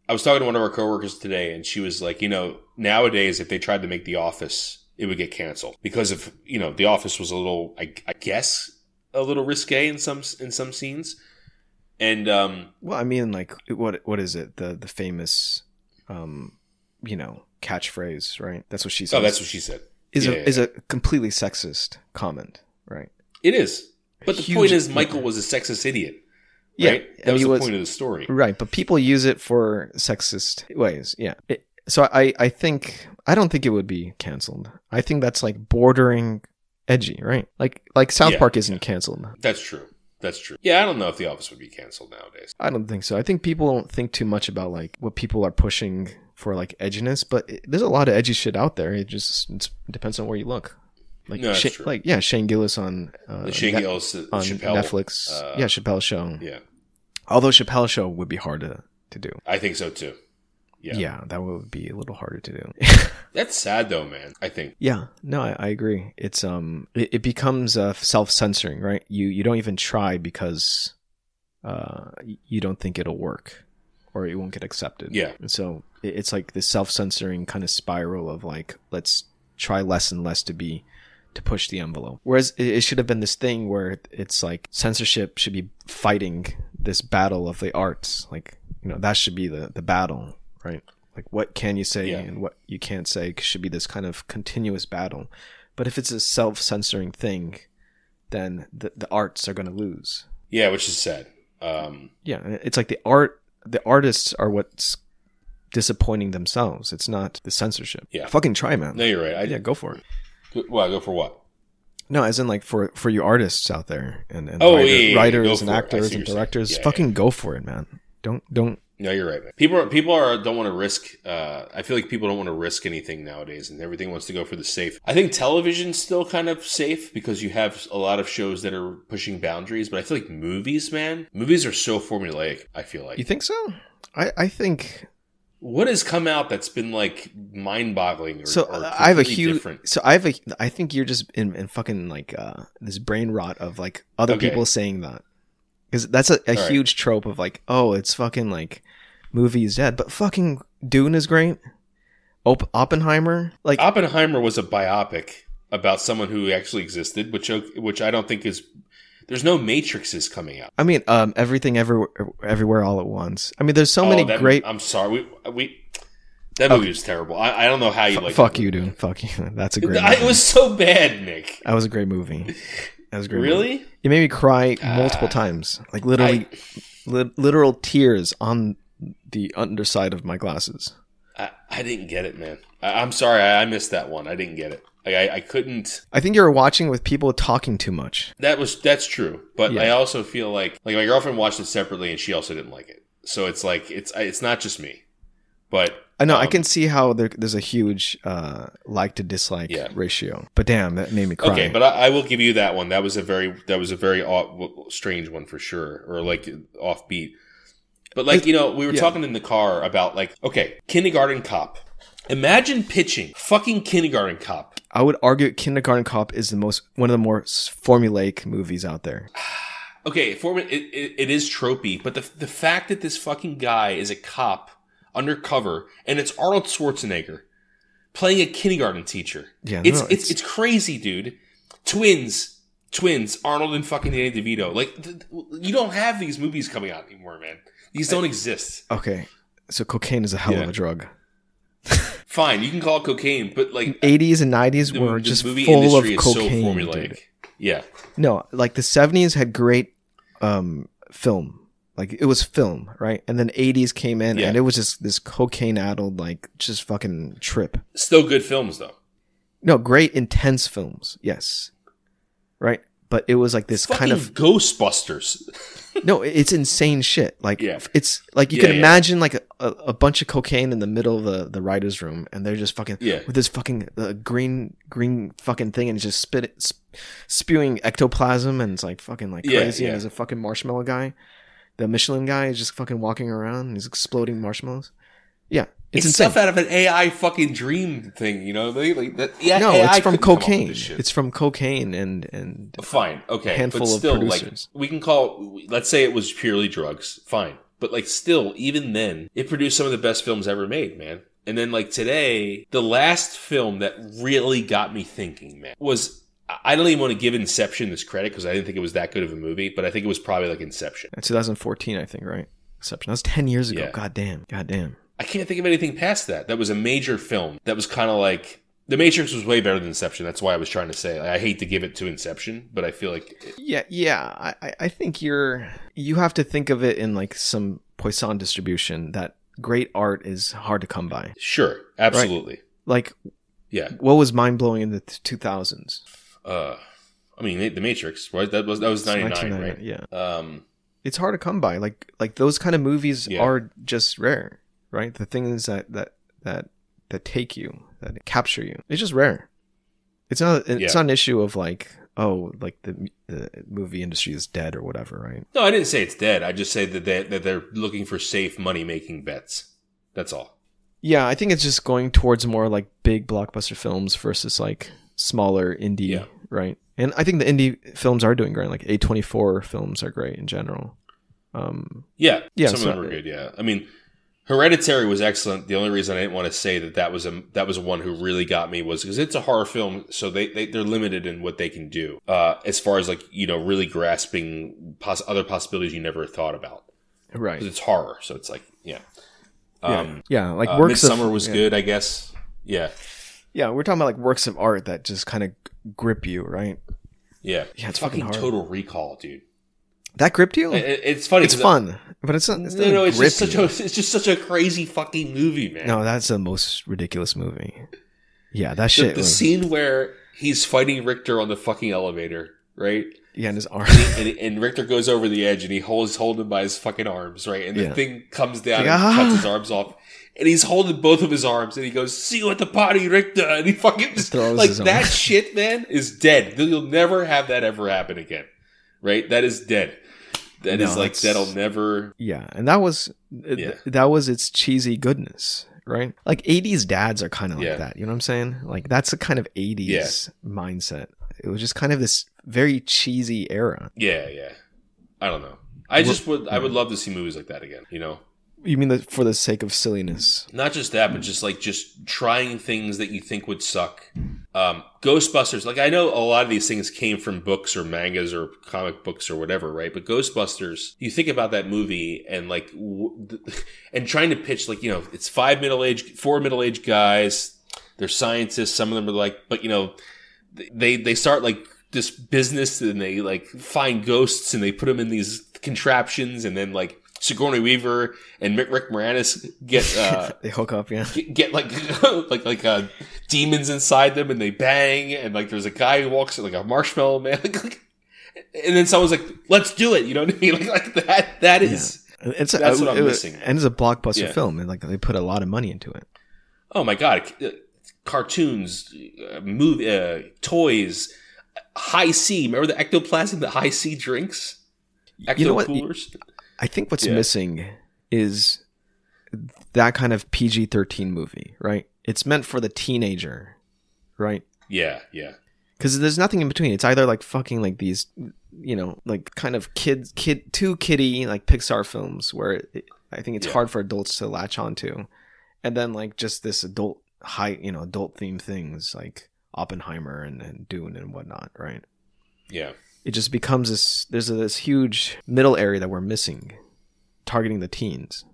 I was talking to one of our coworkers today, and she was like, nowadays if they tried to make The Office, it would get canceled because of The Office was a little, I guess, a little risque in some scenes. And well, I mean, like, what is it? The famous, catchphrase, right? That's what she said. Oh, that's what she said. Is a completely sexist comment, right? It is. But the point is, Michael was a sexist idiot. Right? Yeah, that was the point of the story. Right, but people use it for sexist ways. Yeah. So I don't think it would be canceled. I think that's like bordering edgy, right? Like South Park isn't canceled. That's true. Yeah, I don't know if The Office would be canceled nowadays. I don't think so. I think people don't think too much about like what people are pushing for like edginess, but there's a lot of edgy shit out there. It depends on where you look. Like, no, Shane Gillis on Gillis on Netflix. Chappelle's show. Yeah. Although Chappelle's show would be hard to do. I think so too. Yeah, that would be a little harder to do. That's sad though, man. I think. Yeah, no, I agree. It's it becomes self-censoring, right? You don't even try because you don't think it'll work or it won't get accepted. Yeah. And so it's like this self-censoring kind of spiral of like, let's try less and less to push the envelope. Whereas it should have been this thing where it's like censorship should be fighting this battle of the arts. Like, that should be the battle, right? Like what can you say and what you can't say should be this kind of continuous battle. But if it's a self-censoring thing, then the arts are going to lose. Yeah, which is sad. It's like the artists are what's disappointing themselves. It's not the censorship. Yeah. Fucking try, man. No, you're right. Go for it. Well, go for what? No, as in like for you artists out there and writers and actors and directors, fucking go for it, man. Don't. No, you're right, man. People don't want to risk. I feel like people don't want to risk anything nowadays, and everything wants to go for the safe. I think television's still kind of safe because you have a lot of shows that are pushing boundaries. But I feel like movies are so formulaic. I feel like. You think so? I think. What has come out that's been like mind-boggling? I think you're just in fucking like this brain rot of like other people saying that, because that's a huge trope of like, oh, it's fucking like movie is dead, but fucking Dune is great. Oppenheimer was a biopic about someone who actually existed, which I don't think is. There's no Matrixes coming out. I mean, Everything Everywhere All at Once. I mean, there's so many great. I'm sorry, that movie was terrible. I don't know how you like. Fuck you, dude. Fuck you. That's a great. It was so bad, Nick. That was a great movie. That was a great. Really? Movie. It made me cry multiple times, like literally, literal tears on the underside of my glasses. I didn't get it, man. I'm sorry, I missed that one. I didn't get it. I couldn't. I think you were watching with people talking too much. That's true, but I also feel like my girlfriend watched it separately and she also didn't like it. So it's like it's not just me, but I know I can see how there's a huge like to dislike ratio. But damn, that made me cry. Okay, but I will give you that one. That was a very strange one for sure, or like offbeat. But like we were talking in the car about like Kindergarten Cop. Imagine pitching fucking Kindergarten Cop. I would argue Kindergarten Cop is one of the more formulaic movies out there. Okay, it is tropey, but the fact that this fucking guy is a cop undercover and it's Arnold Schwarzenegger playing a kindergarten teacher. Yeah, it's crazy, dude. Twins, Arnold and fucking Danny DeVito. Like you don't have these movies coming out anymore, man. These don't exist. Okay, so cocaine is a hell of a drug. Fine, you can call it cocaine, but like 80s and 90s were just full of cocaine. Dude. Yeah. No, like the 70s had great film. Like it was film, right? And then 80s came in and it was just this cocaine-addled like just fucking trip. Still good films though. No, great intense films. Yes. Right? But it was like this fucking kind of Ghostbusters. No, it's insane shit. Like it's like you can imagine like a bunch of cocaine in the middle of the writer's room, and they're just fucking with this fucking green fucking thing, and it's just spewing ectoplasm, and it's like fucking like crazy. And there's a fucking marshmallow guy, the Michelin guy, is just fucking walking around, and he's exploding marshmallows. Yeah, it's insane. Stuff out of an AI fucking dream thing, you know? It's from cocaine. It's from cocaine and fine, okay, handful but still, of producers. like we can let's say it was purely drugs, fine. But like still, even then, it produced some of the best films ever made, man. And then like today, the last film that really got me thinking, man, was, I don't even want to give Inception this credit because I didn't think it was that good of a movie, but I think it was probably like Inception. 2014, I think, right? Inception. That was 10 years ago. Yeah. God damn. I can't think of anything past that. That was a major film. That was kind of like, The Matrix was way better than Inception. That's why I was trying to say. Like, I hate to give it to Inception, but I feel like... Yeah. I think you have to think of it in like some Poisson distribution, that great art is hard to come by. Sure. Absolutely. Right? Like, yeah. What was mind-blowing in the 2000s? I mean, The Matrix, right? That was 99, right? Yeah. It's hard to come by. Like those kind of movies are just rare, right? The things that take you, that capture you. It's just rare. It's not an issue of like, oh, like the movie industry is dead or whatever, right? No, I didn't say it's dead. I just say that they're looking for safe money-making bets. That's all. Yeah, I think it's just going towards more like big blockbuster films versus like smaller indie, right? And I think the indie films are doing great. Like A24 films are great in general. Some of them are good. Yeah, I mean, Hereditary was excellent. The only reason I didn't want to say that was one who really got me was because it's a horror film, so they're limited in what they can do as far as like, you know, really grasping other possibilities you never thought about. Right, because it's horror, so it's like like works Midsommar was good, I guess. Yeah, we're talking about like works of art that just kind of grip you, right? Yeah, it's fucking hard. Total Recall, dude. That gripped you? It's funny. It's fun, but it's not. It's just such a crazy fucking movie, man. No, that's the most ridiculous movie. Yeah, that shit. The scene where he's fighting Richter on the fucking elevator, right? Yeah, and his arm. And Richter goes over the edge, and he's holding by his fucking arms, right? And the thing comes down and cuts his arms off. And he's holding both of his arms, and he goes, "See you at the party, Richter." And he fucking just throws like that shit, man, is dead. You'll never have that ever happen again, right? That is dead. That'll never. Yeah, and that was its cheesy goodness, right? Like 80s dads are kind of like that. You know what I'm saying? Like that's a kind of 80s mindset. It was just kind of this very cheesy era. Yeah. I don't know. I would love to see movies like that again. You know. You mean for the sake of silliness? Not just that, but just trying things that you think would suck. Ghostbusters, like I know a lot of these things came from books or mangas or comic books or whatever, right? But Ghostbusters, you think about that movie and like, and trying to pitch like, you know, it's four middle-aged guys. They're scientists. Some of them are like, but you know, they start like this business and they like find ghosts and they put them in these contraptions and then like, Sigourney Weaver and Rick Moranis get they hook up, get like demons inside them and they bang and like there's a guy who walks like a marshmallow man and then someone's like, let's do it, you know what I mean? Like that is that's what I'm missing. And it's a blockbuster film and like they put a lot of money into it. Oh my god, cartoons, toys, High C. Remember the ectoplasm that High C drinks? Ecto coolers. I think what's missing is that kind of PG-13 movie, right? It's meant for the teenager, right? Yeah. Because there's nothing in between. It's either like fucking like these, you know, like kind of too kiddie like Pixar films where I think it's hard for adults to latch onto, and then like just this adult themed things like Oppenheimer and Dune and whatnot, right? Yeah. It just becomes this huge middle area that we're missing, targeting the teens.